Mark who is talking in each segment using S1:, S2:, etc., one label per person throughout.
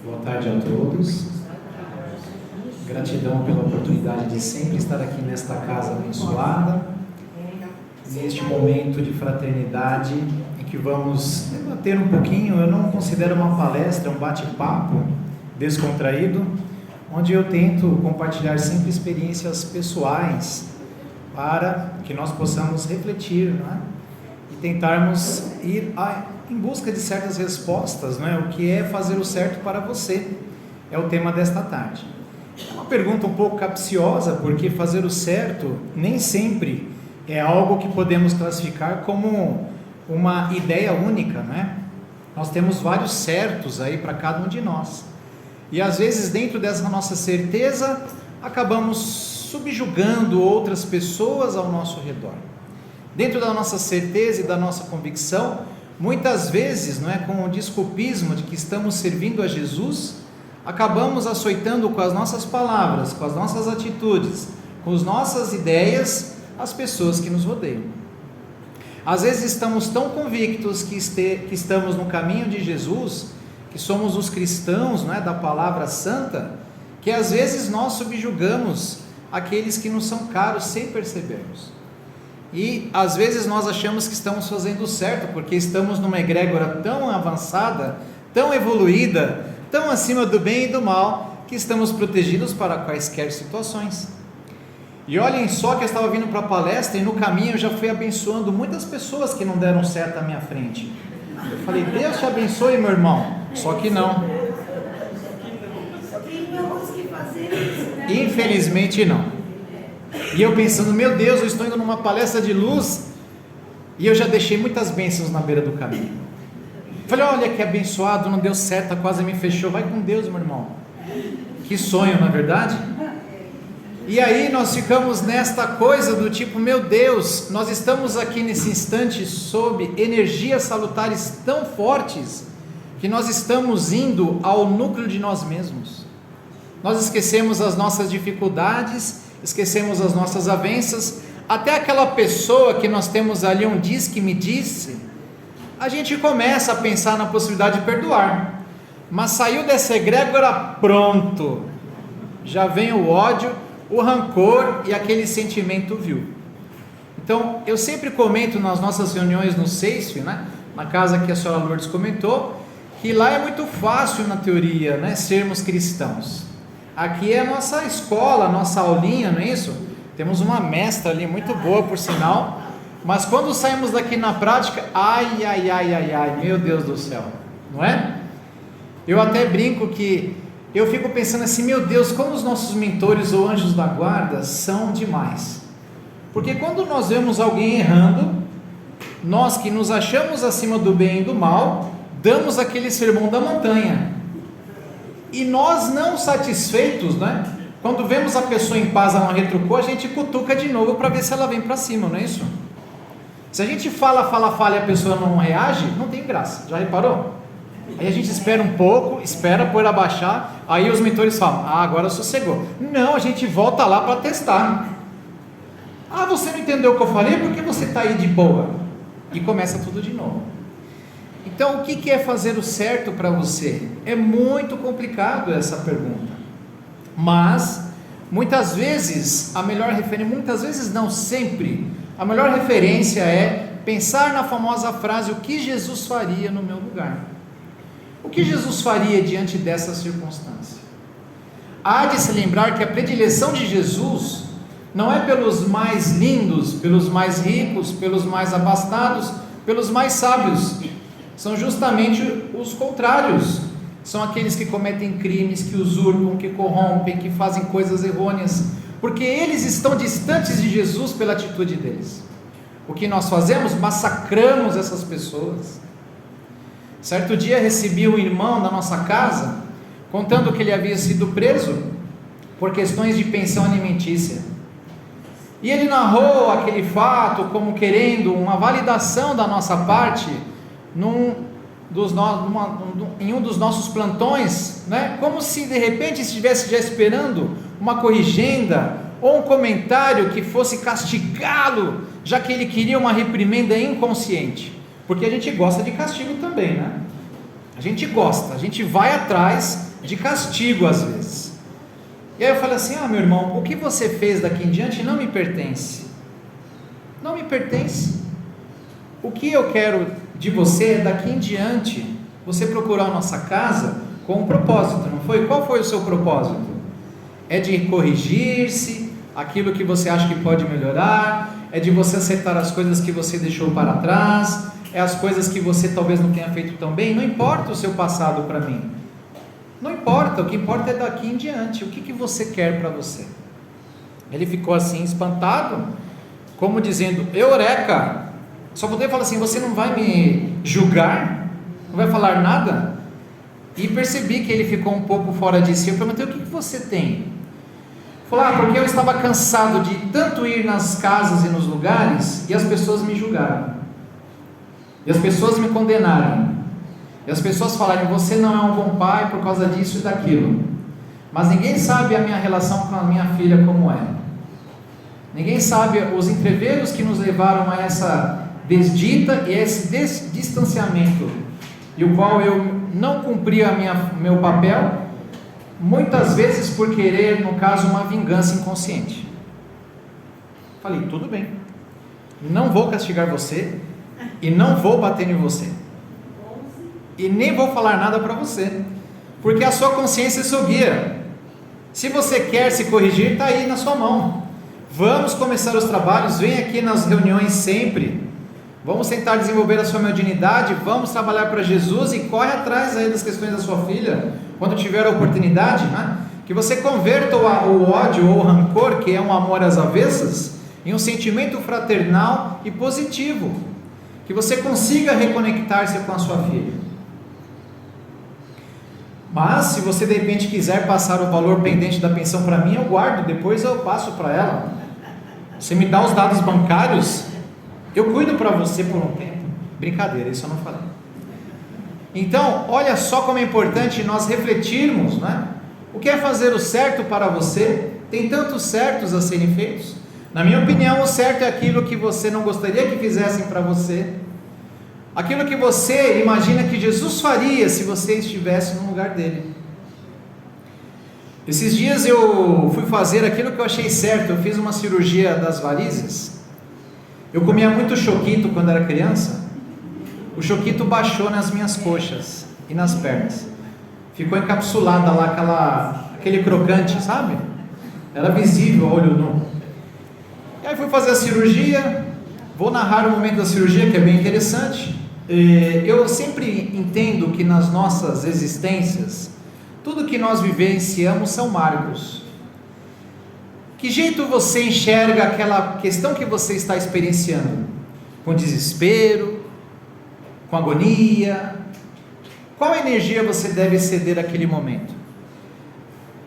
S1: Boa tarde a todos. Gratidão pela oportunidade de sempre estar aqui nesta casa abençoada, neste momento de fraternidade em que vamos debater um pouquinho. Eu não considero uma palestra, um bate-papo descontraído, onde eu tento compartilhar sempre experiências pessoais para que nós possamos refletir, não é? E tentarmos ir em busca de certas respostas, não é? O que é fazer o certo para você é o tema desta tarde. É uma pergunta um pouco capciosa, porque fazer o certo nem sempre é algo que podemos classificar como uma ideia única, né? Nós temos vários certos aí para cada um de nós, e às vezes dentro dessa nossa certeza acabamos subjugando outras pessoas ao nosso redor. Dentro da nossa certeza e da nossa convicção, muitas vezes, não é, com o desculpismo de que estamos servindo a Jesus, acabamos açoitando com as nossas palavras, com as nossas atitudes, com as nossas ideias, as pessoas que nos rodeiam. Às vezes estamos tão convictos que estamos no caminho de Jesus, que somos os cristãos, não é, da palavra santa, que às vezes nós subjugamos aqueles que nos são caros sem percebermos. E às vezes nós achamos que estamos fazendo certo, porque estamos numa egrégora tão avançada, tão evoluída, tão acima do bem e do mal, que estamos protegidos para quaisquer situações. E olhem só que eu estava vindo para a palestra e no caminho eu já fui abençoando muitas pessoas que não deram certo à minha frente. Eu falei, Deus te abençoe, meu irmão. Só que não. Infelizmente não. E eu pensando, meu Deus, eu estou indo numa palestra de luz e eu já deixei muitas bênçãos na beira do caminho. Falei, olha que abençoado, não deu certo, quase me fechou. Vai com Deus, meu irmão. Que sonho, não é verdade? E aí nós ficamos nesta coisa do tipo, meu Deus, nós estamos aqui nesse instante sob energias salutares tão fortes que nós estamos indo ao núcleo de nós mesmos. Nós esquecemos as nossas dificuldades, esquecemos as nossas avanças, até aquela pessoa que nós temos ali um diz que me disse, a gente começa a pensar na possibilidade de perdoar, mas saiu dessa egrégora, pronto, já vem o ódio, o rancor e aquele sentimento vil. Então eu sempre comento nas nossas reuniões no SEISF, né, na casa que a senhora Lourdes comentou, que lá é muito fácil na teoria, né, sermos cristãos. Aqui é a nossa escola, a nossa aulinha, não é isso? Temos uma mestra ali muito boa, por sinal, mas quando saímos daqui na prática, ai, meu Deus do céu, não é? Eu até brinco que eu fico pensando assim, meu Deus, como os nossos mentores ou anjos da guarda são demais. Porque quando nós vemos alguém errando, nós que nos achamos acima do bem e do mal, damos aquele sermão da montanha. E nós não satisfeitos, né? Quando vemos a pessoa em paz, ela não retrucou, a gente cutuca de novo para ver se ela vem para cima, não é isso? Se a gente fala e a pessoa não reage, não tem graça, já reparou? Aí a gente espera um pouco, espera por abaixar, aí os mentores falam, agora sossegou. Não, a gente volta lá para testar. Você não entendeu o que eu falei? Por que você está aí de boa? E começa tudo de novo. Então, o que é fazer o certo para você? É muito complicado essa pergunta, mas muitas vezes muitas vezes não sempre, a melhor referência é pensar na famosa frase, o que Jesus faria no meu lugar? O que Jesus faria diante dessa circunstância? Há de se lembrar que a predileção de Jesus não é pelos mais lindos, pelos mais ricos, pelos mais abastados, pelos mais sábios. São justamente os contrários, são aqueles que cometem crimes, que usurpam, que corrompem, que fazem coisas errôneas, porque eles estão distantes de Jesus pela atitude deles. O que nós fazemos? Massacramos essas pessoas. Certo dia recebi um irmão da nossa casa, contando que ele havia sido preso por questões de pensão alimentícia, e ele narrou aquele fato como querendo uma validação da nossa parte, em um dos nossos plantões, né? Como se de repente estivesse já esperando uma corrigenda ou um comentário que fosse castigá-lo, já que ele queria uma reprimenda inconsciente, porque a gente gosta de castigo também, né? A gente gosta, a gente vai atrás de castigo às vezes. E aí eu falei assim: meu irmão, o que você fez daqui em diante não me pertence. Não me pertence. O que eu quero de você é daqui em diante você procurar a nossa casa com um propósito, não foi? Qual foi o seu propósito? É de corrigir-se, aquilo que você acha que pode melhorar, é de você acertar as coisas que você deixou para trás, é as coisas que você talvez não tenha feito tão bem. Não importa o seu passado para mim, não importa, o que importa é daqui em diante, o que você quer para você. Ele ficou assim espantado, como dizendo: eureka! Só poder falar assim: você não vai me julgar? Não vai falar nada? E percebi que ele ficou um pouco fora de si. Eu perguntei: o que você tem? Falou: porque eu estava cansado de tanto ir nas casas e nos lugares, e as pessoas me julgaram, e as pessoas me condenaram, e as pessoas falaram: você não é um bom pai por causa disso e daquilo, mas ninguém sabe a minha relação com a minha filha como é, ninguém sabe os entreveros que nos levaram a essa desdita e esse distanciamento, e o qual eu não cumpria meu papel, muitas vezes por querer, no caso, uma vingança inconsciente. Falei: tudo bem, não vou castigar você, e não vou bater em você, e nem vou falar nada para você, porque a sua consciência é seu guia. Se você quer se corrigir, está aí na sua mão. Vamos começar os trabalhos, vem aqui nas reuniões sempre, vamos tentar desenvolver a sua mediunidade, vamos trabalhar para Jesus, e corre atrás aí das questões da sua filha, quando tiver a oportunidade, né? Que você converta o ódio ou o rancor, que é um amor às avessas, em um sentimento fraternal e positivo, que você consiga reconectar-se com a sua filha. Mas se você de repente quiser passar o valor pendente da pensão para mim, eu guardo, depois eu passo para ela. Você me dá os dados bancários, eu cuido para você por um tempo. Brincadeira, isso eu não falei. Então, olha só como é importante nós refletirmos, né? O que é fazer o certo para você? Tem tantos certos a serem feitos. Na minha opinião, o certo é aquilo que você não gostaria que fizessem para você, aquilo que você imagina que Jesus faria se você estivesse no lugar dele. Esses dias eu fui fazer aquilo que eu achei certo. Eu fiz uma cirurgia das varizes. Eu comia muito choquito quando era criança. O choquito baixou nas minhas coxas e nas pernas, ficou encapsulada lá, aquele crocante, sabe? Era visível a olho nu. E aí fui fazer a cirurgia. Vou narrar o momento da cirurgia, que é bem interessante. Eu sempre entendo que nas nossas existências, tudo que nós vivenciamos são marcos. Que jeito você enxerga aquela questão que você está experienciando? Com desespero? Com agonia? Qual energia você deve ceder naquele momento?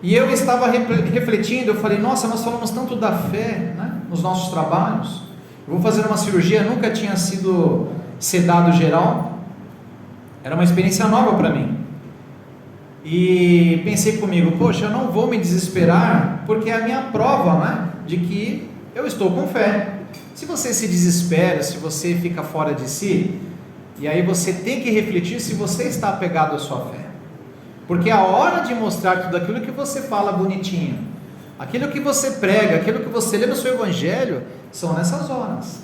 S1: E eu estava refletindo, eu falei: nossa, nós falamos tanto da fé, né, nos nossos trabalhos. Eu vou fazer uma cirurgia, nunca tinha sido sedado geral, era uma experiência nova para mim. E pensei comigo: poxa, eu não vou me desesperar, porque é a minha prova, né, de que eu estou com fé. Se você se desespera, se você fica fora de si, e aí você tem que refletir se você está apegado à sua fé, porque a hora de mostrar tudo aquilo que você fala bonitinho, aquilo que você prega, aquilo que você lê no seu evangelho, são nessas horas.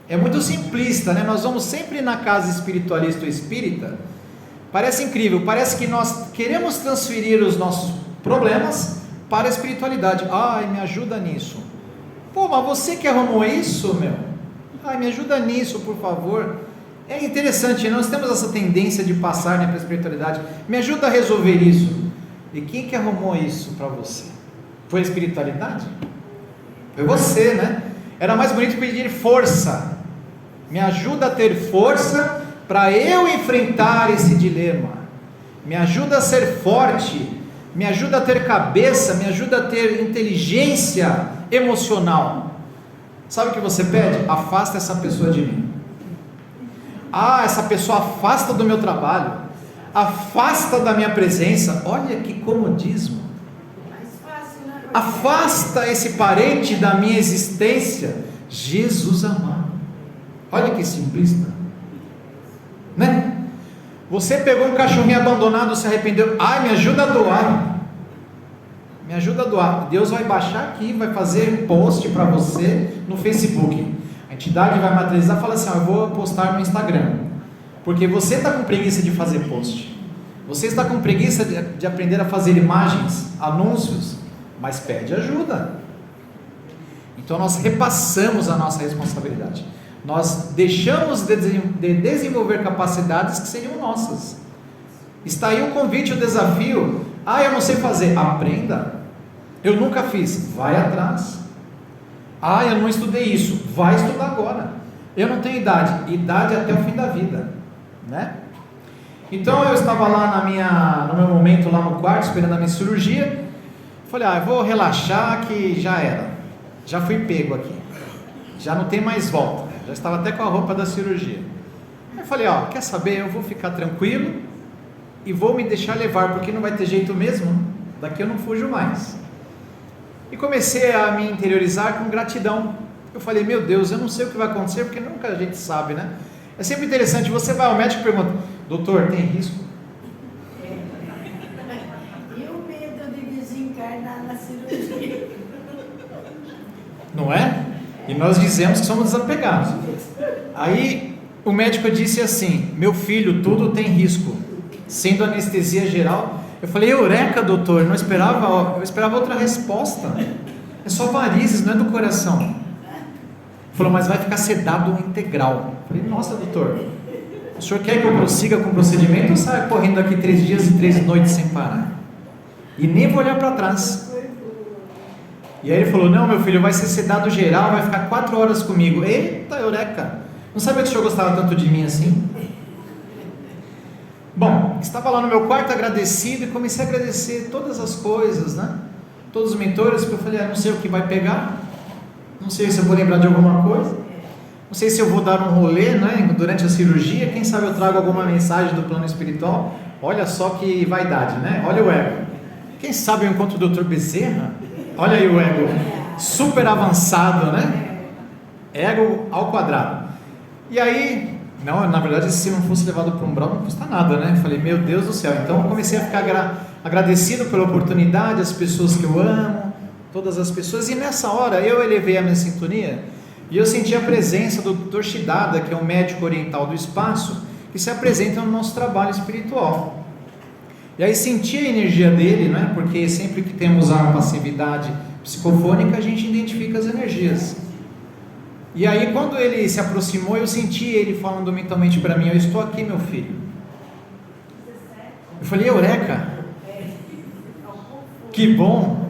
S1: É muito simplista, né? Nós vamos sempre na casa espiritualista ou espírita, parece incrível, parece que nós queremos transferir os nossos problemas para a espiritualidade. Ai, me ajuda nisso. Pô, mas você que arrumou isso, meu? Ai, me ajuda nisso, por favor. É interessante, nós temos essa tendência de passar, né, para a espiritualidade. Me ajuda a resolver isso. E quem que arrumou isso para você? Foi a espiritualidade? Foi você, né? Era mais bonito pedir força. Me ajuda a ter força para eu enfrentar esse dilema. Me ajuda a ser forte. Me ajuda a ter cabeça. Me ajuda a ter inteligência emocional. Sabe o que você pede? Afasta essa pessoa de mim. Ah, essa pessoa afasta do meu trabalho, afasta da minha presença. Olha que comodismo. Afasta esse parente da minha existência. Jesus amado. Olha que simplista, né? Você pegou um cachorrinho abandonado, se arrependeu, ai, me ajuda a doar. Me ajuda a doar. Deus vai baixar aqui, vai fazer post para você no Facebook. A entidade vai materializar e fala assim, eu vou postar no Instagram. Porque você está com preguiça de fazer post. Você está com preguiça de aprender a fazer imagens, anúncios, mas pede ajuda. Então nós repassamos a nossa responsabilidade. Nós deixamos de desenvolver capacidades que seriam nossas. Está aí o convite, o desafio. Ah, eu não sei fazer. Aprenda. Eu nunca fiz. Vai atrás. Ah, eu não estudei isso. Vai estudar agora. Eu não tenho idade. Idade até o fim da vida, né? Então eu estava lá no meu momento lá no quarto, esperando a minha cirurgia. Falei, eu vou relaxar que já era. Já fui pego aqui. Já não tem mais volta. Já estava até com a roupa da cirurgia. Aí eu falei, quer saber? Eu vou ficar tranquilo e vou me deixar levar, porque não vai ter jeito mesmo. Daqui eu não fujo mais. E comecei a me interiorizar com gratidão. Eu falei, meu Deus, eu não sei o que vai acontecer, porque nunca a gente sabe, né? É sempre interessante, você vai ao médico e pergunta, doutor, tem risco?
S2: E o medo de desencarnar na cirurgia?
S1: Não é? E nós dizemos que somos desapegados. Aí o médico disse assim, meu filho, tudo tem risco, sendo anestesia geral. Eu falei, eureka, doutor, eu esperava outra resposta. É só varizes, não é do coração. Ele falou, mas vai ficar sedado integral. Eu falei, nossa, doutor, o senhor quer que eu prossiga com o procedimento ou saia correndo daqui 3 dias e 3 noites sem parar? E nem vou olhar para trás. E aí ele falou, não, meu filho, vai ser sedado geral, vai ficar 4 horas comigo. Eita, eureka! Não sabia que o senhor gostava tanto de mim assim? Bom, estava lá no meu quarto agradecido e comecei a agradecer todas as coisas, né? Todos os mentores, porque eu falei, não sei o que vai pegar, não sei se eu vou lembrar de alguma coisa, não sei se eu vou dar um rolê, né, durante a cirurgia, quem sabe eu trago alguma mensagem do plano espiritual. Olha só que vaidade, né? Olha o ego. Quem sabe eu encontro o Dr. Bezerra? Olha aí o ego, super avançado, né? Ego ao quadrado. E aí, não, na verdade, se não fosse levado para um umbral, não custa nada, né? Falei, meu Deus do céu. Então, eu comecei a ficar agradecido pela oportunidade, as pessoas que eu amo, todas as pessoas. E nessa hora, eu elevei a minha sintonia e eu senti a presença do Dr. Shidada, que é um médico oriental do espaço, que se apresenta no nosso trabalho espiritual. E aí senti a energia dele, né? Porque sempre que temos a passividade psicofônica, a gente identifica as energias. E aí quando ele se aproximou, eu senti ele falando mentalmente para mim, eu estou aqui, meu filho. Eu falei, eureka! Que bom!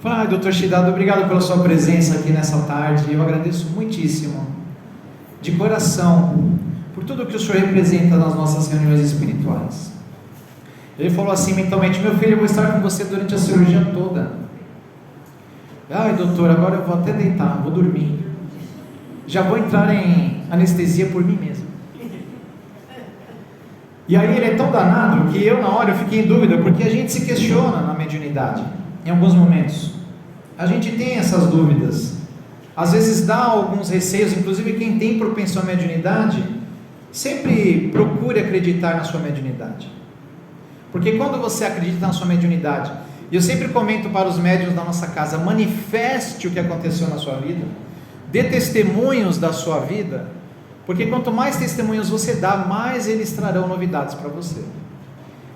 S1: Falei, doutor Shidada, obrigado pela sua presença aqui nessa tarde, eu agradeço muitíssimo, de coração, por tudo que o senhor representa nas nossas reuniões espirituais. Ele falou assim mentalmente, meu filho, eu vou estar com você durante a cirurgia toda. Ai, doutor, agora eu vou até deitar, vou dormir. Já vou entrar em anestesia por mim mesmo. E aí ele é tão danado que eu na hora eu fiquei em dúvida, porque a gente se questiona na mediunidade, em alguns momentos. A gente tem essas dúvidas. Às vezes dá alguns receios, inclusive quem tem propensão à mediunidade, sempre procure acreditar na sua mediunidade. Porque quando você acredita na sua mediunidade, e eu sempre comento para os médiuns da nossa casa, manifeste o que aconteceu na sua vida, dê testemunhos da sua vida, porque quanto mais testemunhos você dá, mais eles trarão novidades para você.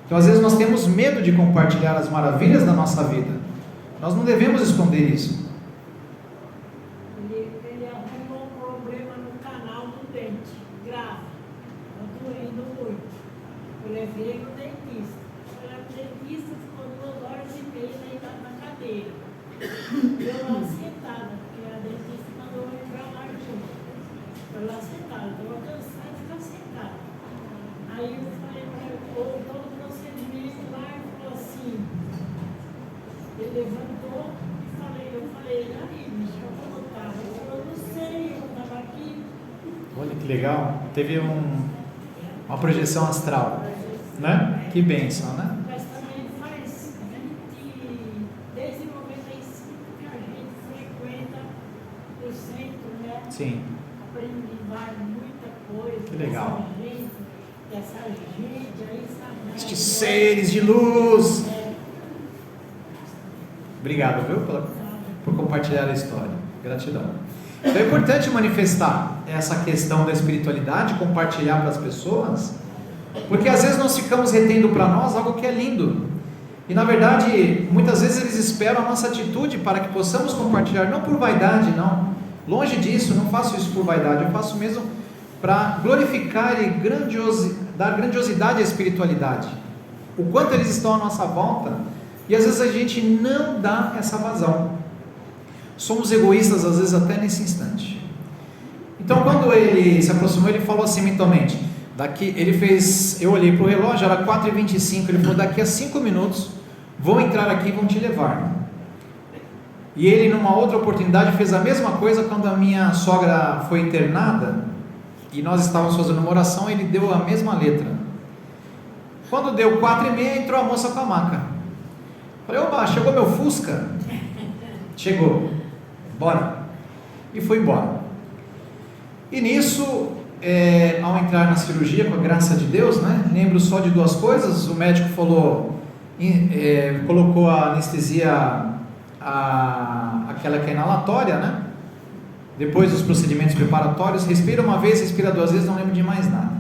S1: Então às vezes nós temos medo de compartilhar as maravilhas da nossa vida, nós não devemos esconder isso.
S2: Ele arrumou um problema no canal do dente, grave, está doendo muito. Eu levei no dentista. O dentista ficou 2 horas e meia deitado na cadeira. Eu lá sentada, porque a dentista mandou eu entrar lá junto. Eu lá sentada, estava cansada de ficar sentada. Aí eu falei para ele, todo o procedimento lá, ele falou assim, ele levantou e eu falei, aí, bicho, eu vou botar. Ele falou, não sei, eu estava aqui.
S1: Olha que legal, teve uma projeção astral, né? Que bênção, né?
S2: Mas também faz desde 95 que a gente frequenta o centro, né?
S1: Sim.
S2: Aprende muita coisa.
S1: Que legal.
S2: Dessa gente
S1: estes seres de luz. Obrigado, viu, por compartilhar a história. Gratidão. Então é importante manifestar essa questão da espiritualidade, compartilhar para as pessoas, porque às vezes nós ficamos retendo para nós algo que é lindo, e na verdade muitas vezes eles esperam a nossa atitude para que possamos compartilhar, não por vaidade, não, longe disso, não faço isso por vaidade, eu faço mesmo para glorificar e dar grandiosidade à espiritualidade, o quanto eles estão à nossa volta, e às vezes a gente não dá essa vazão. Somos egoístas às vezes até nesse instante. Então quando ele se aproximou, ele falou assim mentalmente, eu olhei para o relógio, era 4h25, ele falou, daqui a 5 minutos vão entrar aqui e vão te levar. E ele numa outra oportunidade fez a mesma coisa quando a minha sogra foi internada, e nós estávamos fazendo uma oração, ele deu a mesma letra. Quando deu 4h30, entrou a moça com a maca. Falei, opa, chegou meu Fusca? Chegou, bora. E foi embora. E nisso, ao entrar na cirurgia, com a graça de Deus, né, lembro só de 2 coisas. O médico falou, colocou a anestesia, aquela que é inalatória, né? Depois dos procedimentos preparatórios, respira uma vez, respira 2 vezes, não lembro de mais nada.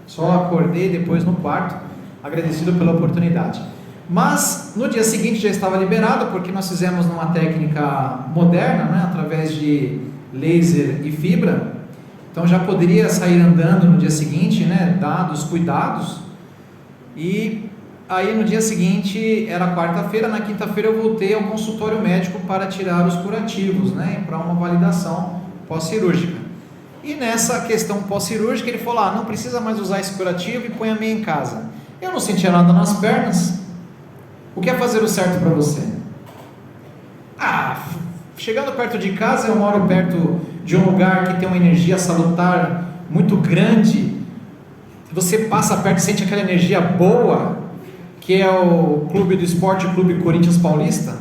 S1: Só acordei depois no quarto, agradecido pela oportunidade. Mas no dia seguinte já estava liberado, porque nós fizemos numa técnica moderna, né, através de laser e fibra. Então já poderia sair andando no dia seguinte, né, dados cuidados. E aí no dia seguinte, era quarta-feira, na quinta-feira eu voltei ao consultório médico para tirar os curativos, né, para uma validação pós-cirúrgica. E nessa questão pós-cirúrgica ele falou, não precisa mais usar esse curativo e põe a meia em casa. Eu não sentia nada nas pernas. O que é fazer o certo para você? Chegando perto de casa, eu moro perto de um lugar que tem uma energia salutar muito grande. Você passa perto e sente aquela energia boa, que é o clube do esporte, o Clube Corinthians Paulista.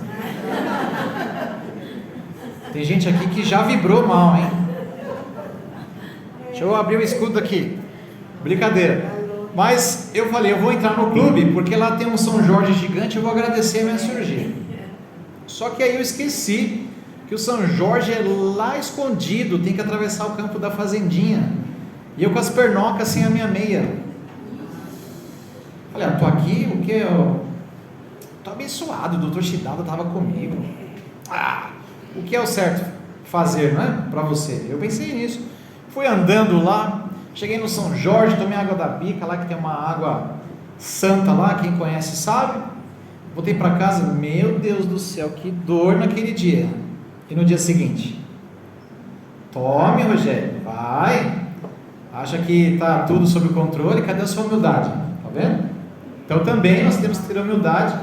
S1: Tem gente aqui que já vibrou mal, hein? Deixa eu abrir o escudo aqui. Brincadeira. Mas eu falei, eu vou entrar no clube, porque lá tem um São Jorge gigante, eu vou agradecer a minha cirurgia. Só que aí eu esqueci que o São Jorge é lá escondido, tem que atravessar o campo da fazendinha. E eu com as pernocas sem a minha meia. Falei, tô aqui, o que? Eu tô abençoado, o doutor Shidada estava comigo. O que é o certo fazer, não é? Para você. Eu pensei nisso. Fui andando lá. Cheguei no São Jorge, tomei água da bica lá, que tem uma água santa lá, quem conhece sabe. Voltei para casa, meu Deus do céu, que dor naquele dia. E no dia seguinte, tome, Rogério, vai. Acha que está tudo sob controle, cadê a sua humildade? Tá vendo? Então também nós temos que ter a humildade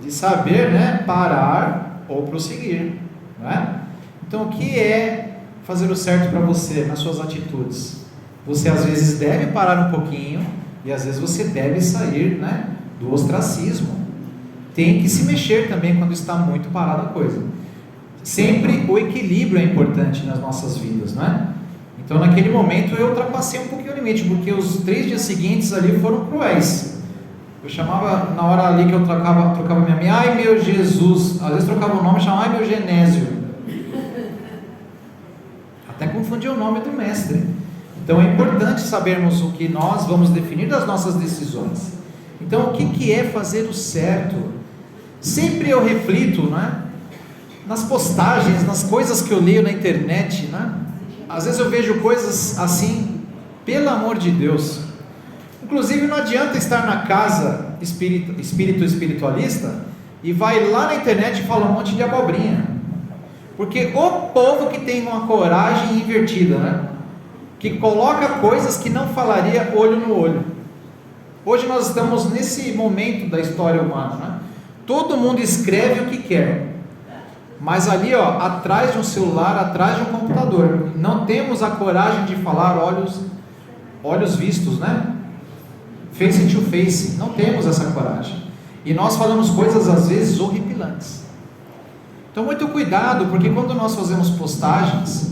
S1: de saber, né, parar ou prosseguir, não é? Então o que é fazer o certo para você nas suas atitudes? Você às vezes deve parar um pouquinho e às vezes você deve sair, né, do ostracismo. Tem que se mexer também quando está muito parada a coisa. Sempre o equilíbrio é importante nas nossas vidas, né? Então naquele momento eu ultrapassei um pouquinho o limite, porque os 3 dias seguintes ali foram cruéis. Eu chamava, na hora ali que eu trocava minha meia, ai meu Jesus, às vezes trocava o nome e chamava, ai meu Genésio. Até confundia o nome do mestre. Então é importante sabermos o que nós vamos definir das nossas decisões. Então o que é fazer o certo? Sempre eu reflito, né, nas postagens, nas coisas que eu leio na internet, né? Às vezes eu vejo coisas assim, pelo amor de Deus. Inclusive não adianta estar na casa espiritualista e vai lá na internet e fala um monte de abobrinha. Porque o povo que tem uma coragem invertida, né, que coloca coisas que não falaria olho no olho. Hoje nós estamos nesse momento da história humana, né? Todo mundo escreve o que quer, mas ali, atrás de um celular, atrás de um computador, não temos a coragem de falar olhos vistos, né? Face to face, não temos essa coragem, e nós falamos coisas às vezes horripilantes. Então muito cuidado, porque quando nós fazemos postagens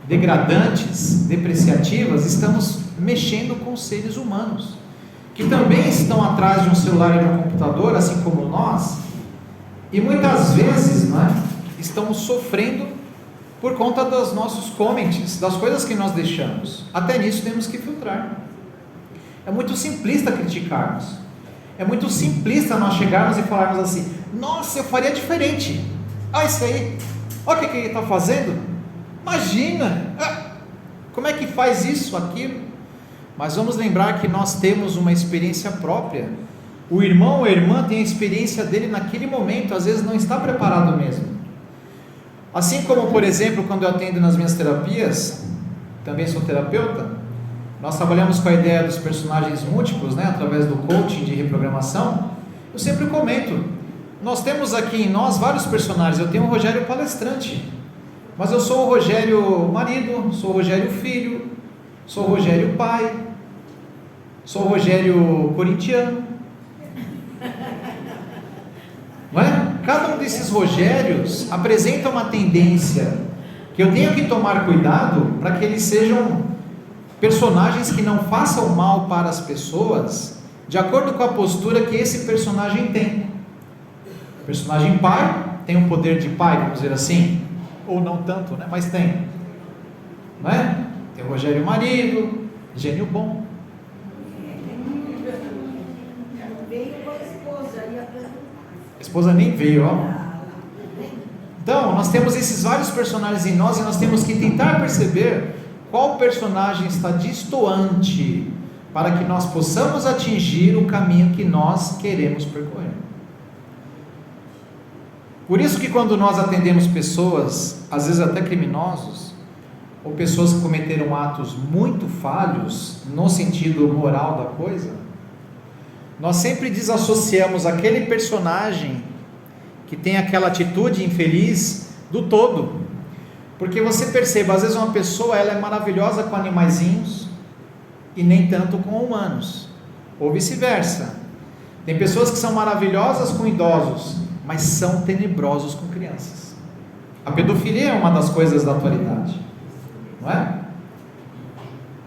S1: degradantes, depreciativas, estamos mexendo com seres humanos. que também estão atrás de um celular e de um computador, assim como nós, e muitas vezes, não é, estamos sofrendo por conta dos nossos comments, das coisas que nós deixamos. Até nisso temos que filtrar. É muito simplista criticarmos. É muito simplista nós chegarmos e falarmos assim: nossa, eu faria diferente. Olha isso aí, olha o que ele está fazendo. Imagina, como é que faz isso, aquilo. Mas vamos lembrar que nós temos uma experiência própria. O irmão ou a irmã tem a experiência dele naquele momento, às vezes não está preparado mesmo. Assim como, por exemplo, quando eu atendo nas minhas terapias, também sou terapeuta, nós trabalhamos com a ideia dos personagens múltiplos, né, através do coaching de reprogramação. Eu sempre comento, nós temos aqui em nós vários personagens. Eu tenho o Rogério palestrante, mas eu sou o Rogério marido, sou o Rogério filho, sou o Rogério pai, sou o Rogério corintiano, não é? Cada um desses Rogérios apresenta uma tendência que eu tenho que tomar cuidado para que eles sejam personagens que não façam mal para as pessoas, de acordo com a postura que esse personagem tem. O personagem pai tem um poder de pai, vamos dizer assim, ou não tanto, né? Mas tem, não é? Tem o Rogério marido, gênio bom.
S2: Veio com a esposa e
S1: A esposa nem veio, ó. Então, nós temos esses vários personagens em nós e nós temos que tentar perceber qual personagem está destoante para que nós possamos atingir o caminho que nós queremos percorrer. Por isso que quando nós atendemos pessoas, às vezes até criminosos, ou pessoas que cometeram atos muito falhos, no sentido moral da coisa, nós sempre desassociamos aquele personagem que tem aquela atitude infeliz do todo. Porque você perceba, às vezes uma pessoa ela é maravilhosa com animaizinhos e nem tanto com humanos, ou vice-versa. Tem pessoas que são maravilhosas com idosos, mas são tenebrosos com crianças. A pedofilia é uma das coisas da atualidade, não é?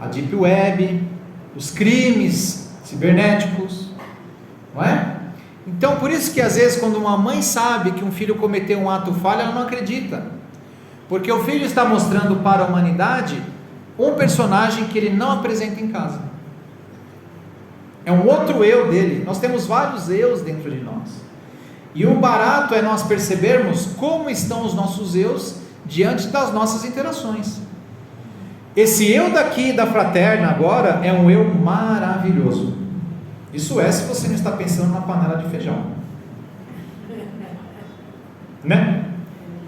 S1: A Deep Web, os crimes cibernéticos, não é? Então, por isso que às vezes quando uma mãe sabe que um filho cometeu um ato falho, ela não acredita, porque o filho está mostrando para a humanidade um personagem que ele não apresenta em casa. É um outro eu dele. Nós temos vários eus dentro de nós, e o barato é nós percebermos como estão os nossos eus diante das nossas interações. Esse eu daqui da fraterna agora é um eu maravilhoso. Isso é, se você não está pensando na panela de feijão, né?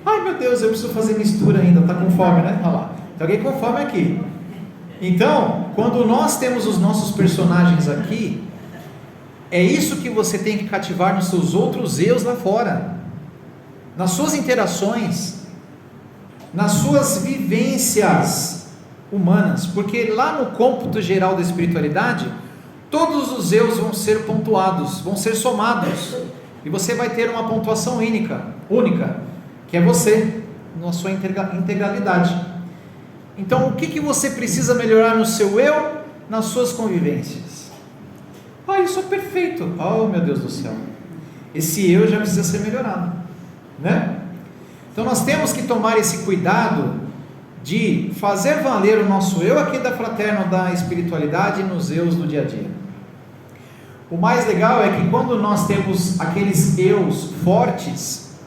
S1: Ai meu Deus, eu preciso fazer mistura ainda, está com fome, né? Olha lá, tem alguém com fome aqui. Então, quando nós temos os nossos personagens aqui, é isso que você tem que cativar nos seus outros eus lá fora, nas suas interações, nas suas vivências humanas, porque lá no cômputo geral da espiritualidade, todos os eus vão ser pontuados, vão ser somados, e você vai ter uma pontuação única, que é você, na sua integralidade. Então, o que você precisa melhorar no seu eu, nas suas convivências? Isso é perfeito. Oh meu Deus do céu, esse eu já precisa ser melhorado, né? Então nós temos que tomar esse cuidado de fazer valer o nosso eu aqui da fraterna, da espiritualidade, nos eus do dia a dia. O mais legal é que quando nós temos aqueles eus fortes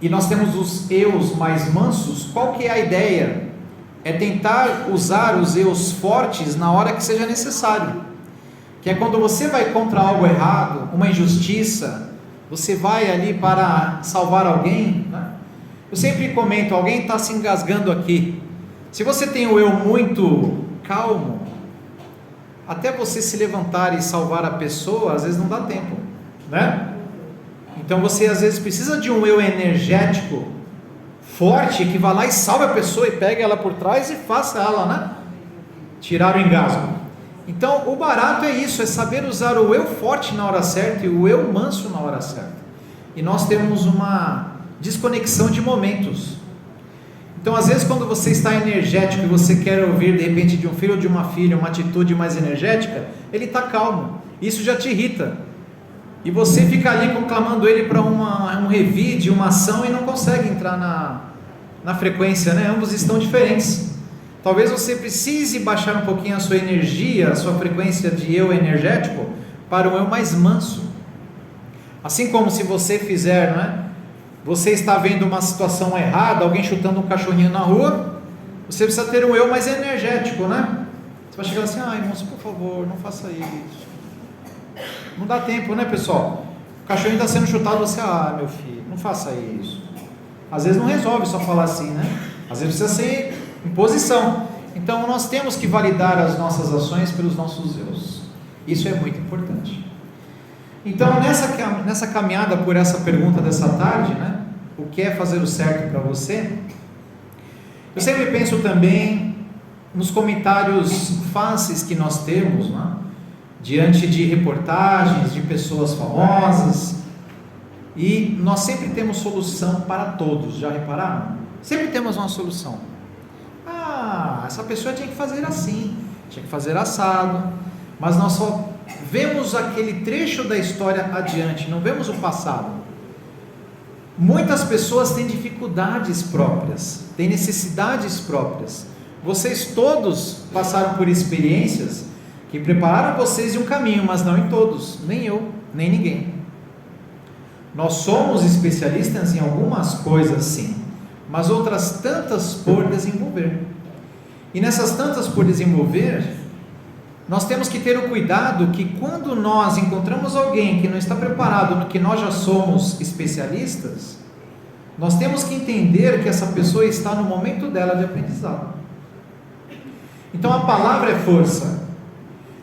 S1: e nós temos os eus mais mansos, qual que é a ideia? É tentar usar os eus fortes na hora que seja necessário, que é quando você vai contra algo errado, uma injustiça, você vai ali para salvar alguém, né? Eu sempre comento, alguém está se engasgando aqui, se você tem o eu muito calmo, até você se levantar e salvar a pessoa, às vezes não dá tempo, né? Então você às vezes precisa de um eu energético, forte, que vá lá e salve a pessoa e pegue ela por trás e faça ela, né, tirar o engasgo. Então o barato é isso, é saber usar o eu forte na hora certa e o eu manso na hora certa. E nós temos uma desconexão de momentos. Então, às vezes, quando você está energético e você quer ouvir, de repente, de um filho ou de uma filha, uma atitude mais energética, ele está calmo. Isso já te irrita. E você fica ali conclamando ele para um revide, uma ação, e não consegue entrar na frequência, né? Ambos estão diferentes. Talvez você precise baixar um pouquinho a sua energia, a sua frequência de eu energético, para um eu mais manso. Assim como se você fizer, né? Você está vendo uma situação errada, alguém chutando um cachorrinho na rua, você precisa ter um eu mais energético, né? Você vai chegar assim, irmãos, por favor, não faça isso. Não dá tempo, né, pessoal? O cachorrinho está sendo chutado, você, meu filho, não faça isso. Às vezes não resolve só falar assim, né? Às vezes precisa ser imposição. Então nós temos que validar as nossas ações pelos nossos eus. Isso é muito importante. Então nessa caminhada por essa pergunta dessa tarde, né? O que é fazer o certo para você? Eu sempre penso também nos comentários fáceis que nós temos, né? Diante de reportagens de pessoas famosas, e nós sempre temos solução para todos, já repararam? Sempre temos uma solução. Essa pessoa tinha que fazer assim, tinha que fazer assado, mas nós só vemos aquele trecho da história adiante, não vemos o passado. Muitas pessoas têm dificuldades próprias, têm necessidades próprias. Vocês todos passaram por experiências que prepararam vocês de um caminho, mas não em todos, nem eu, nem ninguém. Nós somos especialistas em algumas coisas sim, mas outras tantas por desenvolver. E nessas tantas por desenvolver, nós temos que ter o cuidado que quando nós encontramos alguém que não está preparado no que nós já somos especialistas, nós temos que entender que essa pessoa está no momento dela de aprendizado. Então a palavra é força.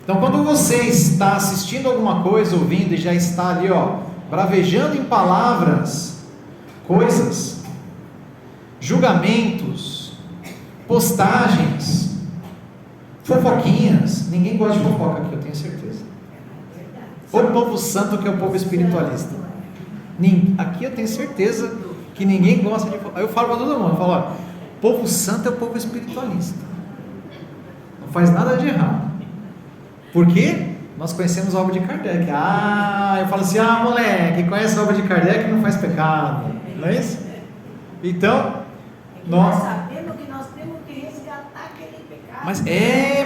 S1: Então quando você está assistindo alguma coisa, ouvindo e já está ali, bravejando em palavras, coisas, julgamentos, postagens, fofoquinhas, ninguém gosta de fofoca aqui, eu tenho certeza. O povo santo que é o povo espiritualista. Aqui eu tenho certeza que ninguém gosta de fofoca. Aí eu falo para todo mundo, eu falo, o povo santo é o povo espiritualista. Não faz nada de errado. Por quê? Nós conhecemos a obra de Kardec. Eu falo assim, moleque, conhece a obra de Kardec não faz pecado. Não é isso? Então,
S2: nós sabemos que nós temos que resgatar aquele pecado.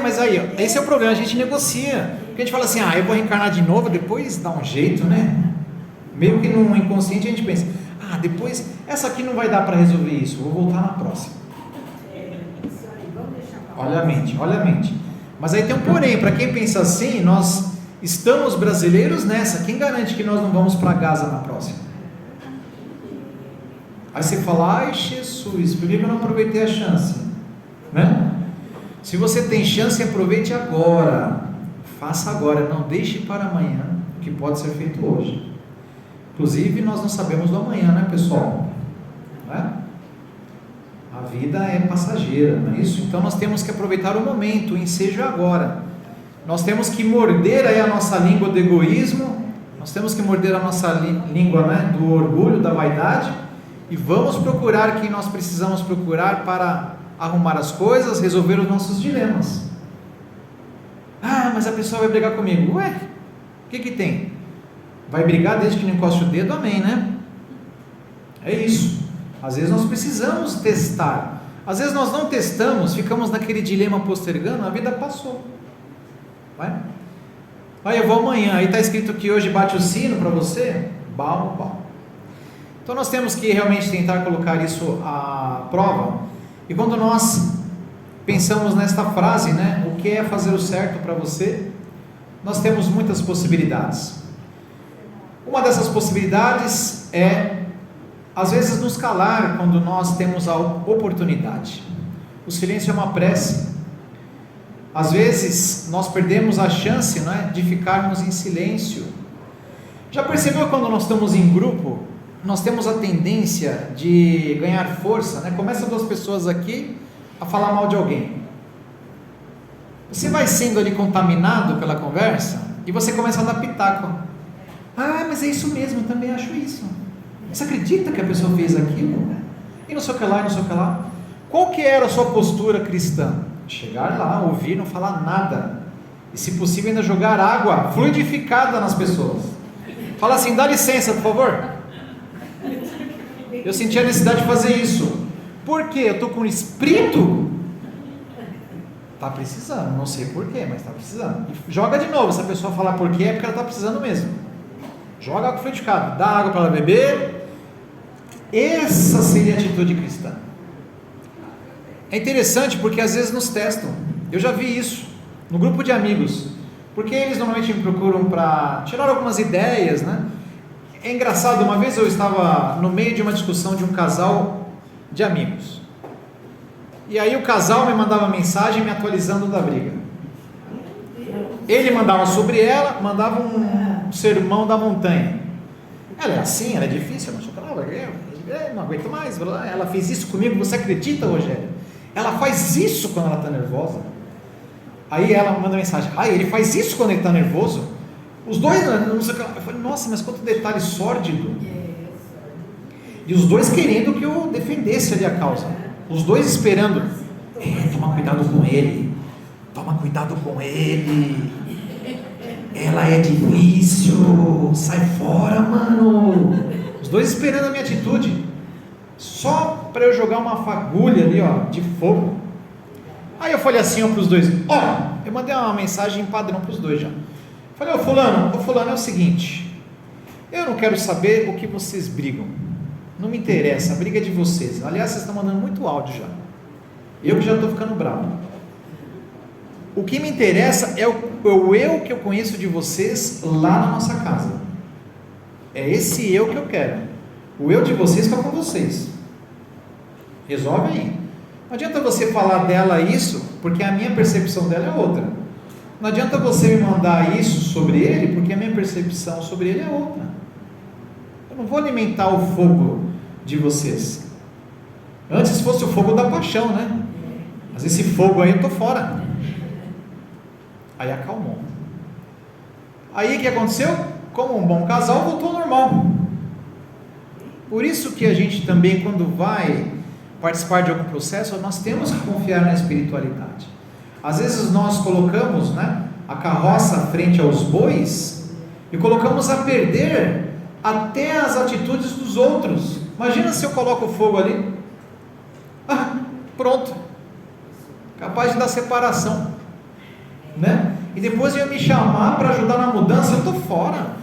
S1: Mas aí, esse é o problema, a gente negocia. Porque a gente fala assim, eu vou reencarnar de novo, depois dá um jeito, né? Meio que no inconsciente a gente pensa, depois, essa aqui não vai dar para resolver isso, vou voltar na próxima.
S2: Isso aí, vamos deixar pra
S1: Olha a mente. Mas aí tem um porém, para quem pensa assim, nós estamos brasileiros nessa, quem garante que nós não vamos para Gaza na próxima? Aí você fala, Jesus, por que eu não aproveitei a chance? Né? Se você tem chance, aproveite agora, faça agora, não deixe para amanhã, o que pode ser feito hoje. Inclusive nós não sabemos do amanhã, né, pessoal? Não é? A vida é passageira, não é isso? Então nós temos que aproveitar o momento, o ensejo é agora. Nós temos que morder aí a nossa língua do egoísmo, nós temos que morder a nossa língua, né, do orgulho, da vaidade, e vamos procurar quem nós precisamos procurar para arrumar as coisas, resolver os nossos dilemas. Mas a pessoa vai brigar comigo. Ué, o que tem? Vai brigar desde que não encoste o dedo, amém, né? É isso. Às vezes nós precisamos testar. Às vezes nós não testamos, ficamos naquele dilema postergando, a vida passou. Vai? Eu vou amanhã, aí está escrito que hoje bate o sino para você? Bom. Então nós temos que realmente tentar colocar isso à prova. E quando nós pensamos nesta frase, né, o que é fazer o certo para você, nós temos muitas possibilidades. Uma dessas possibilidades é, às vezes, nos calar quando nós temos a oportunidade. O silêncio é uma prece. Às vezes nós perdemos a chance, né, de ficarmos em silêncio. Já percebeu quando nós estamos em grupo, nós temos a tendência de ganhar força, né? Começam duas pessoas aqui a falar mal de alguém. Você vai sendo ali contaminado pela conversa e você começa a dar pitaco. Mas é isso mesmo, eu também acho isso. Você acredita que a pessoa fez aquilo? E não sei o que lá, e não sei o que lá. Qual que era a sua postura cristã? Chegar lá, ouvir, não falar nada. E se possível ainda jogar água fluidificada nas pessoas. Fala assim, dá licença, por favor. Eu senti a necessidade de fazer isso. Por quê? Eu estou com um espírito. Está precisando, não sei por quê, mas está precisando. E joga de novo, se a pessoa falar por quê, é porque ela está precisando mesmo. Joga água fluidificada, dá água para ela beber. Essa seria a atitude cristã. É interessante porque às vezes nos testam. Eu já vi isso no grupo de amigos, porque eles normalmente me procuram para tirar algumas ideias, né? É engraçado, uma vez eu estava no meio de uma discussão de um casal de amigos, e aí o casal me mandava mensagem me atualizando da briga. Ele mandava sobre ela, mandava um sermão da montanha. Ela é assim, ela é difícil, eu não aguento mais, ela fez isso comigo, você acredita, Rogério? Ela faz isso quando ela está nervosa. Aí ela manda mensagem, ele faz isso quando ele está nervoso? Os dois, não sei o que. Eu falei, nossa, mas quanto detalhe sórdido. E os dois querendo que eu defendesse ali a causa. Os dois esperando. Toma cuidado com ele. Toma cuidado com ele. Ela é difícil. Sai fora, mano. Os dois esperando a minha atitude. Só para eu jogar uma fagulha ali, de fogo. Aí eu falei assim para os dois, eu mandei uma mensagem padrão para os dois já. Falei, fulano, é o seguinte, eu não quero saber o que vocês brigam, não me interessa, a briga é de vocês. Aliás, vocês estão mandando muito áudio já, eu que já estou ficando bravo. O que me interessa é o eu que eu conheço de vocês lá na nossa casa. É esse eu que eu quero. O eu de vocês está com vocês. Resolve aí. Não adianta você falar dela isso, porque a minha percepção dela é outra. Não adianta você me mandar isso sobre ele, porque a minha percepção sobre ele é outra. Eu não vou alimentar o fogo de vocês. Antes fosse o fogo da paixão, né? Mas esse fogo aí eu estou fora. Aí acalmou. Aí o que aconteceu? Como um bom casal, voltou ao normal. Por isso que a gente também, quando vai participar de algum processo, nós temos que confiar na espiritualidade. Às vezes nós colocamos, a carroça frente aos bois e colocamos a perder até as atitudes dos outros. Imagina se eu coloco o fogo ali, pronto, capaz de dar separação, né? E depois ia me chamar para ajudar na mudança, eu estou fora.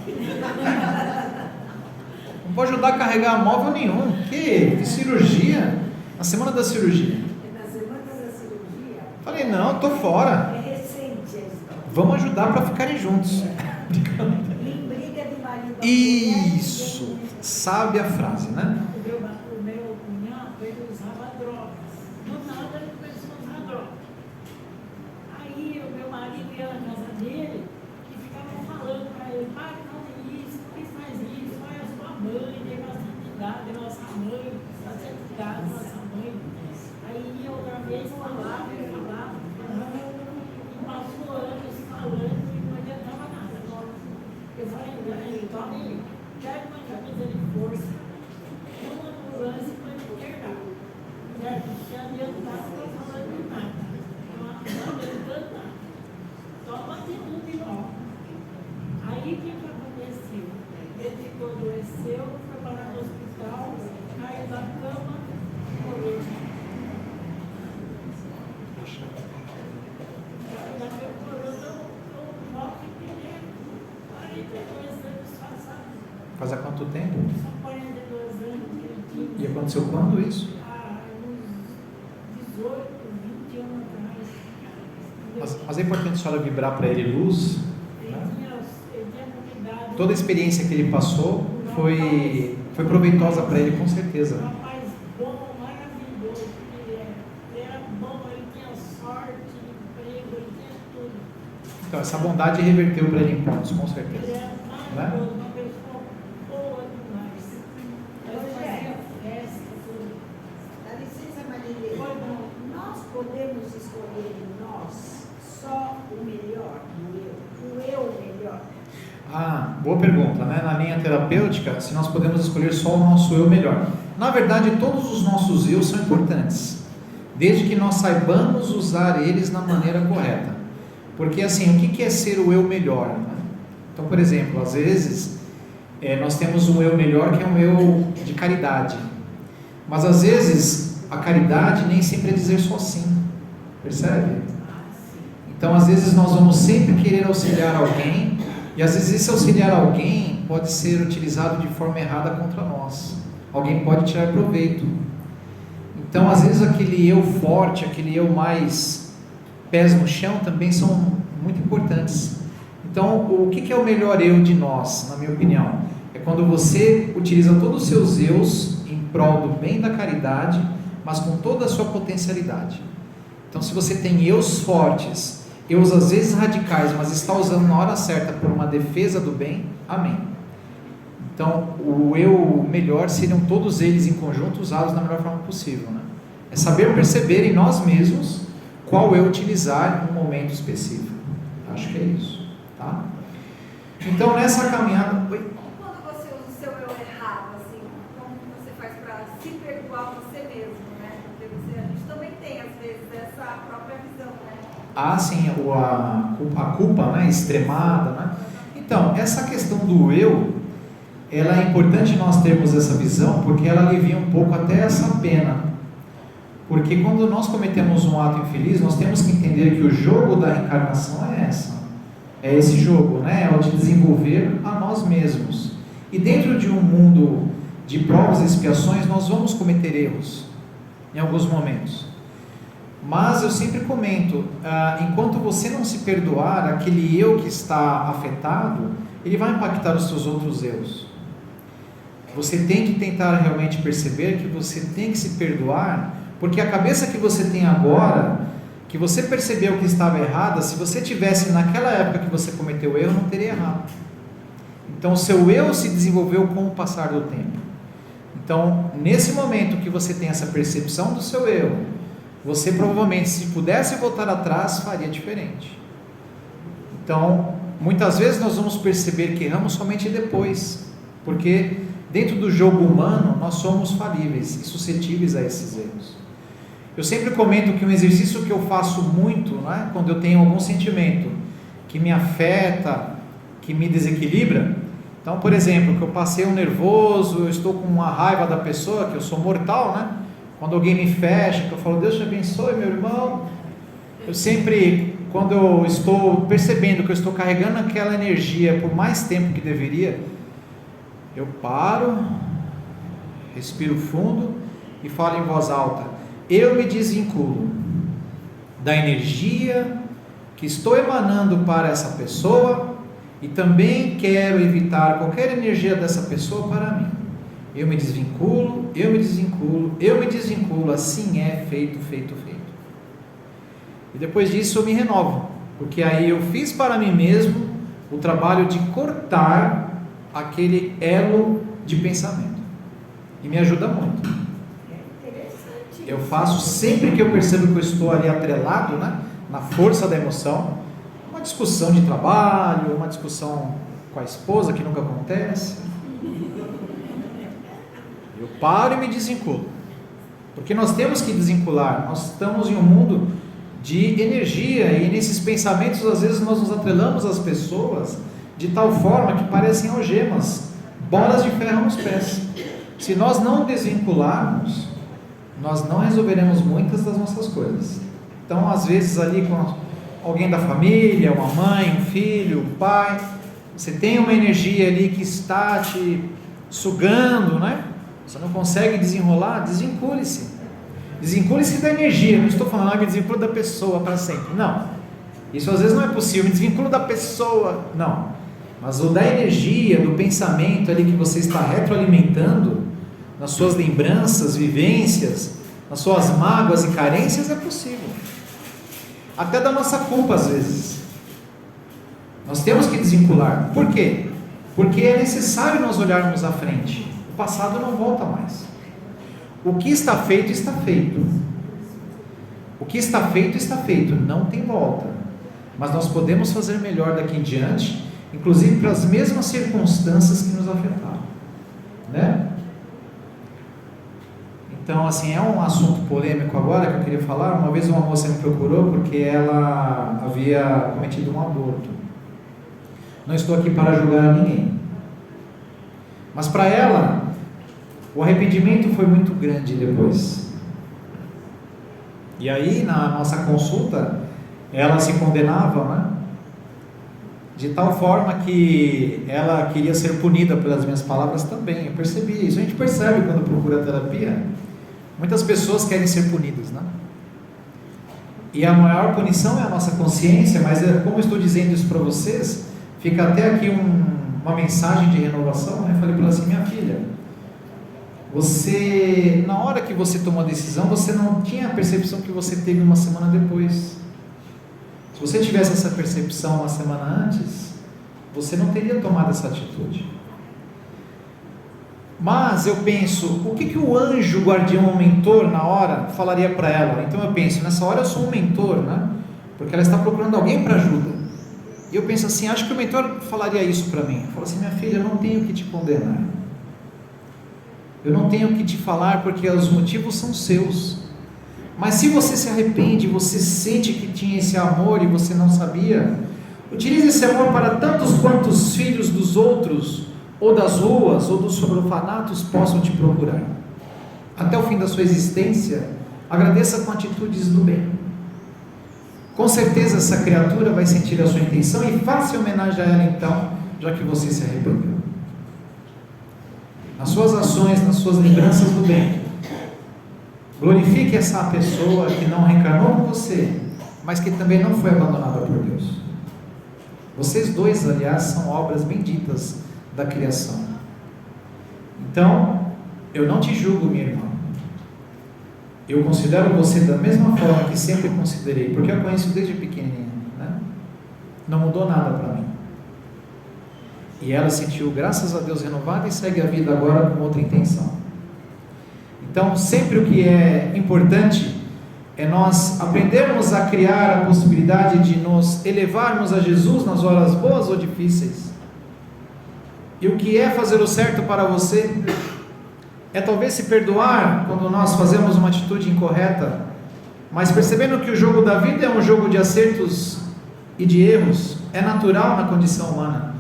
S1: Não vou ajudar a carregar móvel nenhum. Que cirurgia? Na semana da cirurgia.
S2: Na semana da cirurgia?
S1: Falei, não, estou fora.
S2: É recente a história.
S1: Vamos ajudar para ficarem juntos.
S2: Em briga de marido.
S1: Isso, sabe a frase, né?
S2: O meu cunhado, ele usava drogas. Do nada ele começou a usar drogas. Aí o meu marido ia na casa dele e ficava falando para ele, pai, faz isso, faz isso, vai a sua mãe, tem bastante idade, nossa mãe, bastante idade, nossa mãe. Aí ia outra vez falava, e passou anos falando e não adiantava nada. Eu falei, Tony, pega uma camisa de força, uma ambulância para me internar. Certo? Se adiantar, não estou falando de nada. Não adiantando nada. Toma atitude nova. Aí o que aconteceu? Ele adoeceu, foi parar no hospital, caiu da cama, morreu. Caiu da cama, morreu, um jovem pequeno, 42 anos passados.
S1: Faz há quanto tempo?
S2: Só 42 anos que ele tinha.
S1: E aconteceu quando isso?
S2: Há uns 18, 20 anos atrás.
S1: Mas é importante a senhora vibrar para ele luz, né?
S2: Ele tinha cuidado.
S1: Toda a experiência que ele passou foi proveitosa para ele, com certeza.
S2: Um rapaz bom, maravilhoso que ele era bom, ele tinha sorte, emprego, ele tinha tudo.
S1: Então, essa bondade reverteu para ele em pontos, com
S2: Ele
S1: certeza.
S2: era maravilhoso, uma pessoa boa demais. Ele fazia festa, tudo.
S3: Dá licença, Maria.
S2: Foi bom.
S3: Nós podemos escolher em nós só o melhor, o eu melhor.
S1: Boa pergunta, né? Na linha terapêutica, se nós podemos escolher só o nosso eu melhor. Na verdade, todos os nossos eu são importantes. desde que nós saibamos usar eles na maneira correta. Porque assim, o que é ser o eu melhor? Né? Então, por exemplo, às vezes nós temos um eu melhor que é um eu de caridade, mas às vezes a caridade nem sempre é dizer só sim, percebe? Então às vezes nós vamos sempre querer auxiliar alguém, e às vezes esse auxiliar alguém pode ser utilizado de forma errada contra nós, alguém pode tirar proveito. Então às vezes aquele eu forte, aquele eu mais pés no chão também são muito importantes. Então o que é o melhor eu de nós, na minha opinião? É quando você utiliza todos os seus eus em prol do bem da caridade, mas com toda a sua potencialidade. Então se você tem eus fortes, eus às vezes radicais, mas está usando na hora certa por uma defesa do bem, amém. Então o eu melhor seriam todos eles em conjunto usados da melhor forma possível, né? É saber perceber em nós mesmos qual eu utilizar em um momento específico. Acho que é isso, tá? Então nessa caminhada...
S4: Quando você usa o seu eu errado, assim, como você faz para se perdoar você mesmo, né? Porque a gente também tem, às vezes, essa própria visão, né?
S1: Ah, sim, a culpa, né, extremada, né? Então, essa questão do eu, ela é importante nós termos essa visão, porque ela alivia um pouco até essa pena. Porque quando nós cometemos um ato infeliz, nós temos que entender que o jogo da reencarnação é esse jogo, né? É o de desenvolver a nós mesmos. E dentro de um mundo de provas e expiações, nós vamos cometer erros em alguns momentos. Mas eu sempre comento, enquanto você não se perdoar, aquele eu que está afetado, ele vai impactar os seus outros eus. Você tem que tentar realmente perceber que você tem que se perdoar, porque a cabeça que você tem agora, que você percebeu que estava errada, se você tivesse naquela época que você cometeu o erro, não teria errado. Então o seu eu se desenvolveu com o passar do tempo. Então nesse momento que você tem essa percepção do seu eu, você provavelmente, se pudesse voltar atrás, faria diferente. Então muitas vezes nós vamos perceber que erramos somente depois, porque dentro do jogo humano nós somos falíveis e suscetíveis a esses erros. Eu sempre comento que um exercício que eu faço muito, né, quando eu tenho algum sentimento que me afeta, que me desequilibra. Então, por exemplo, que eu passei um nervoso, eu estou com uma raiva da pessoa, que eu sou mortal, né? Quando alguém me fecha, que eu falo, Deus te abençoe, meu irmão. Eu sempre, quando eu estou percebendo que eu estou carregando aquela energia por mais tempo que deveria, eu paro, respiro fundo e falo em voz alta. Eu me desvinculo da energia que estou emanando para essa pessoa e também quero evitar qualquer energia dessa pessoa para mim. Eu me desvinculo, eu me desvinculo, eu me desvinculo, assim é feito. E depois disso eu me renovo, porque aí eu fiz para mim mesmo o trabalho de cortar aquele elo de pensamento. E me ajuda muito. Eu faço sempre que eu percebo que eu estou ali atrelado, né, na força da emoção, uma discussão de trabalho, uma discussão com a esposa que nunca acontece. Eu paro e me desvinculo, porque nós temos que desvincular. Nós estamos em um mundo de energia e nesses pensamentos às vezes nós nos atrelamos às pessoas de tal forma que parecem algemas, bolas de ferro nos pés. Se nós não desvincularmos, nós não resolveremos muitas das nossas coisas. Então às vezes ali com alguém da família, uma mãe, um filho, um pai, você tem uma energia ali que está te sugando, né? Você não consegue desenrolar, desvincule-se. Desvincule-se da energia. Não estou falando, me desvinculo da pessoa para sempre. Não. Isso às vezes não é possível. Me desvinculo da pessoa. Não. Mas o da energia, do pensamento ali que você está retroalimentando, nas suas lembranças, vivências, nas suas mágoas e carências, é possível. Até da nossa culpa às vezes. Nós temos que desvincular. Por quê? Porque é necessário nós olharmos à frente. O passado não volta mais. O que está feito, está feito. O que está feito, está feito. Não tem volta. Mas nós podemos fazer melhor daqui em diante, inclusive para as mesmas circunstâncias que nos afetaram, né? Então, assim, é um assunto polêmico agora que eu queria falar. Uma vez uma moça me procurou porque ela havia cometido um aborto. Não estou aqui para julgar ninguém. Mas para ela, o arrependimento foi muito grande depois. E aí, na nossa consulta, ela se condenava, né? De tal forma que ela queria ser punida pelas minhas palavras também. Eu percebi isso. A gente percebe quando procura terapia. Muitas pessoas querem ser punidas, né? E a maior punição é a nossa consciência, mas como eu estou dizendo isso para vocês, fica até aqui uma mensagem de renovação, né? Eu falei para ela assim: minha filha, você, na hora que você tomou a decisão, você não tinha a percepção que você teve uma semana depois. Se você tivesse essa percepção uma semana antes, você não teria tomado essa atitude. Mas eu penso, o que o anjo guardião ou mentor na hora falaria para ela? Então eu penso, nessa hora eu sou um mentor, né? Porque ela está procurando alguém para ajuda. E eu penso assim, acho que o mentor falaria isso para mim. Fala assim: minha filha, eu não tenho que te condenar. Eu não tenho que te falar porque os motivos são seus. Mas se você se arrepende, você sente que tinha esse amor e você não sabia, utilize esse amor para tantos quantos filhos dos outros, ou das ruas, ou dos orfanatos possam te procurar. Até o fim da sua existência, agradeça com atitudes do bem. Com certeza essa criatura vai sentir a sua intenção e faça homenagem a ela então, já que você se arrependeu. Nas suas ações, nas suas lembranças do bem, glorifique essa pessoa que não reencarnou com você, mas que também não foi abandonada por Deus. Vocês dois, aliás, são obras benditas da criação. Então, eu não te julgo, minha irmã. Eu considero você da mesma forma que sempre considerei, porque eu conheço desde pequenininha, né? Não mudou nada para mim. E ela sentiu, graças a Deus, renovada e segue a vida agora com outra intenção. Então, sempre o que é importante é nós aprendermos a criar a possibilidade de nos elevarmos a Jesus nas horas boas ou difíceis. E o que é fazer o certo para você é talvez se perdoar quando nós fazemos uma atitude incorreta, mas percebendo que o jogo da vida é um jogo de acertos e de erros, é natural na condição humana.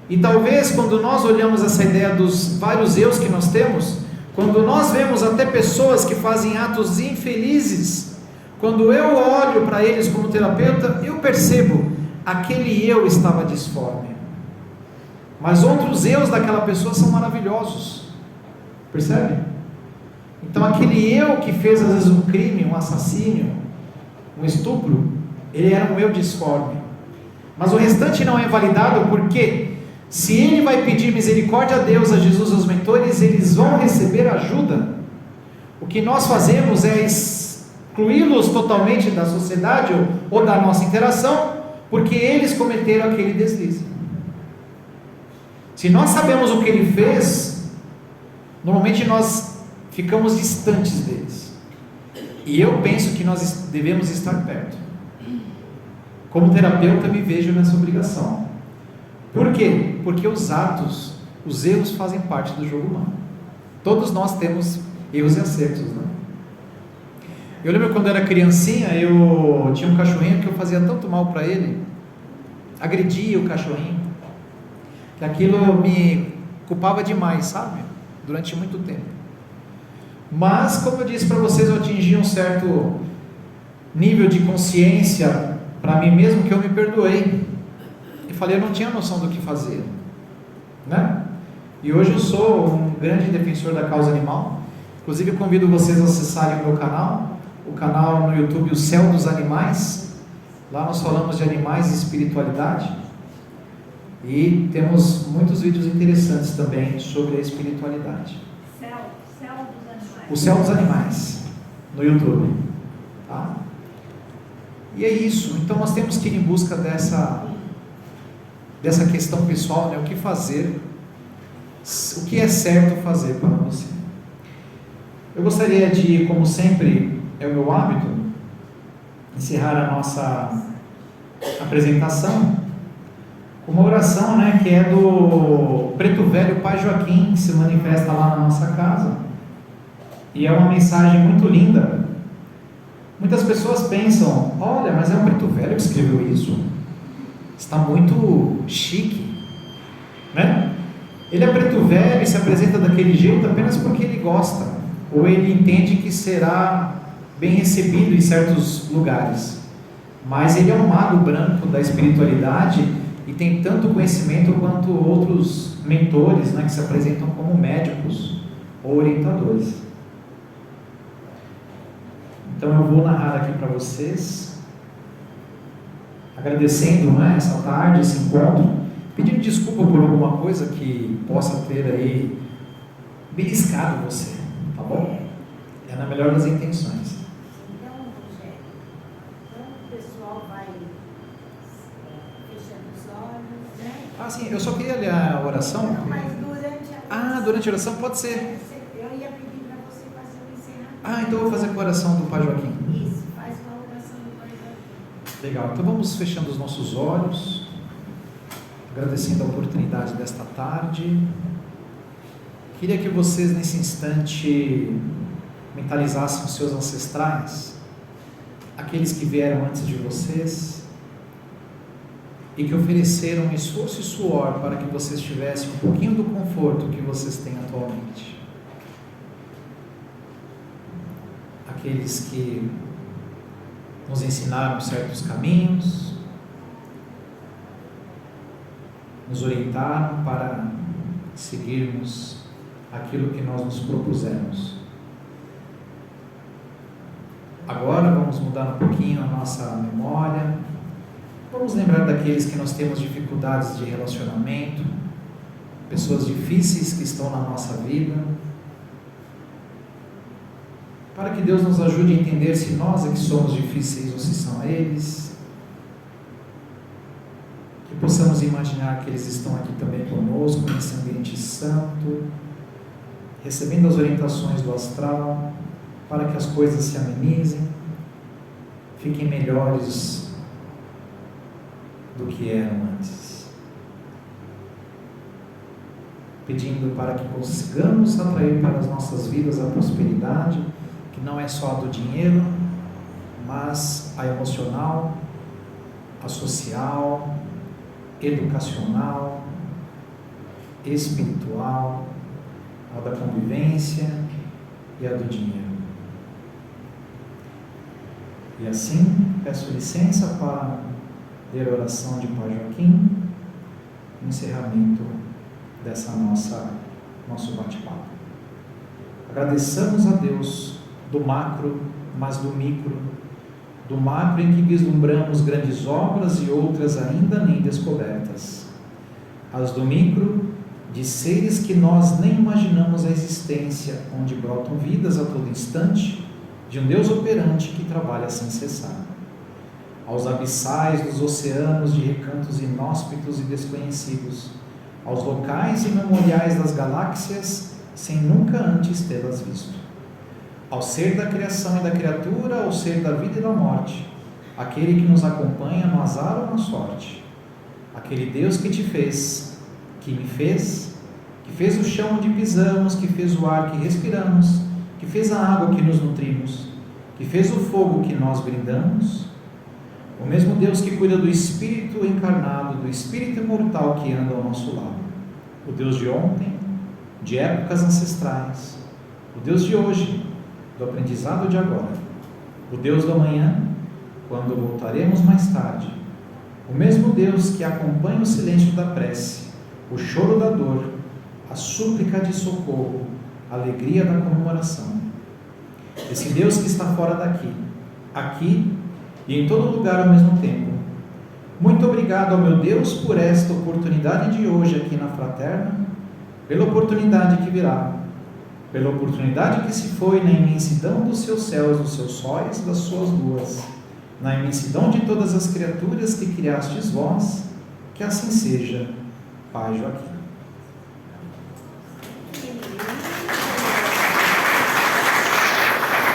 S1: E talvez quando nós olhamos essa ideia dos vários eus que nós temos, quando nós vemos até pessoas que fazem atos infelizes, quando eu olho para eles como terapeuta, eu percebo, aquele eu estava disforme. Mas outros eus daquela pessoa são maravilhosos. Percebe? Então aquele eu que fez às vezes um crime, um assassínio, um estupro, ele era um eu disforme. Mas o restante não é validado porque se ele vai pedir misericórdia a Deus, a Jesus, aos mentores, eles vão receber ajuda. O que nós fazemos é excluí-los totalmente da sociedade ou da nossa interação, porque eles cometeram aquele deslize. Se nós sabemos o que ele fez, normalmente nós ficamos distantes deles. E eu penso que nós devemos estar perto. Como terapeuta, me vejo nessa obrigação. Por quê? Porque os atos, os erros fazem parte do jogo humano. Todos nós temos erros e acertos, né? Eu lembro quando eu era criancinha, eu tinha um cachorrinho que eu fazia tanto mal para ele, agredia o cachorrinho, que aquilo me culpava demais, sabe? Durante muito tempo. Mas, como eu disse para vocês, eu atingi um certo nível de consciência para mim mesmo que eu me perdoei. E falei, eu não tinha noção do que fazer, né? E hoje eu sou um grande defensor da causa animal. Inclusive eu convido vocês a acessarem o meu canal, o canal no YouTube O Céu dos Animais. Lá nós falamos de animais e espiritualidade. E temos muitos vídeos interessantes também sobre a espiritualidade.
S4: Céu dos Animais.
S1: O Céu dos Animais, no YouTube, tá? E é isso. Então nós temos que ir em busca dessa questão pessoal, né? O que fazer, o que é certo fazer para você. Eu gostaria de, como sempre é o meu hábito, encerrar a nossa apresentação com uma oração, né, que é do Preto Velho Pai Joaquim, que se manifesta lá na nossa casa. E é uma mensagem muito linda. Muitas pessoas pensam, olha, mas é um preto velho que escreveu isso. Está muito chique, né? Ele é preto velho e se apresenta daquele jeito apenas porque ele gosta, ou ele entende que será bem recebido em certos lugares. Mas ele é um mago branco da espiritualidade e tem tanto conhecimento quanto outros mentores, né, que se apresentam como médicos ou orientadores. Então eu vou narrar aqui para vocês, agradecendo, né, essa tarde, esse encontro, pedindo desculpa por alguma coisa que possa ter aí beliscado você, tá bom? É na melhor das intenções.
S3: Então, Rogério, o pessoal vai fechando os olhos, né?
S1: Ah, sim, eu só queria ler a oração.
S3: Não, mas
S1: Durante a oração pode ser.
S3: Eu ia pedir para você fazer o encerramento.
S1: Ah, então eu vou fazer com a oração do Pai Joaquim.
S3: Isso, faz com a oração do Pai Joaquim.
S1: Legal, então vamos fechando os nossos olhos, agradecendo a oportunidade desta tarde. Queria que vocês nesse instante mentalizassem os seus ancestrais, aqueles que vieram antes de vocês e que ofereceram esforço e suor para que vocês tivessem um pouquinho do conforto que vocês têm atualmente. Aqueles que nos ensinaram certos caminhos, nos orientaram para seguirmos aquilo que nós nos propusemos. Agora vamos mudar um pouquinho a nossa memória, vamos lembrar daqueles que nós temos dificuldades de relacionamento, pessoas difíceis que estão na nossa vida, para que Deus nos ajude a entender se nós é que somos difíceis ou se são eles, que possamos imaginar que eles estão aqui também conosco, nesse ambiente santo, recebendo as orientações do astral, para que as coisas se amenizem, fiquem melhores do que eram antes. Pedindo para que consigamos atrair para as nossas vidas a prosperidade, que não é só a do dinheiro, mas a emocional, a social, educacional, espiritual, a da convivência e a do dinheiro. E assim, peço licença para ler a oração de Pai Joaquim, no encerramento dessa nosso bate-papo. Agradeçamos a Deus do macro, mas do micro, do macro em que vislumbramos grandes obras e outras ainda nem descobertas, as do micro, de seres que nós nem imaginamos a existência, onde brotam vidas a todo instante, de um Deus operante que trabalha sem cessar, aos abissais dos oceanos de recantos inóspitos e desconhecidos, aos locais e memoriais das galáxias sem nunca antes tê-las visto, ao ser da criação e da criatura, ao ser da vida e da morte, aquele que nos acompanha no azar ou na sorte, aquele Deus que te fez, que me fez, que fez o chão onde pisamos, que fez o ar que respiramos, que fez a água que nos nutrimos, que fez o fogo que nós brindamos, o mesmo Deus que cuida do espírito encarnado, do espírito imortal que anda ao nosso lado, o Deus de ontem, de épocas ancestrais, o Deus de hoje, do aprendizado de agora, o Deus do amanhã, quando voltaremos mais tarde, o mesmo Deus que acompanha o silêncio da prece, o choro da dor, a súplica de socorro, a alegria da comemoração. Esse Deus que está fora daqui, aqui e em todo lugar ao mesmo tempo. Muito obrigado ao meu Deus por esta oportunidade de hoje aqui na Fraterna, pela oportunidade que virá, pela oportunidade que se foi na imensidão dos seus céus, dos seus sóis, das suas luas, na imensidão de todas as criaturas que criastes vós, que assim seja, Pai Joaquim.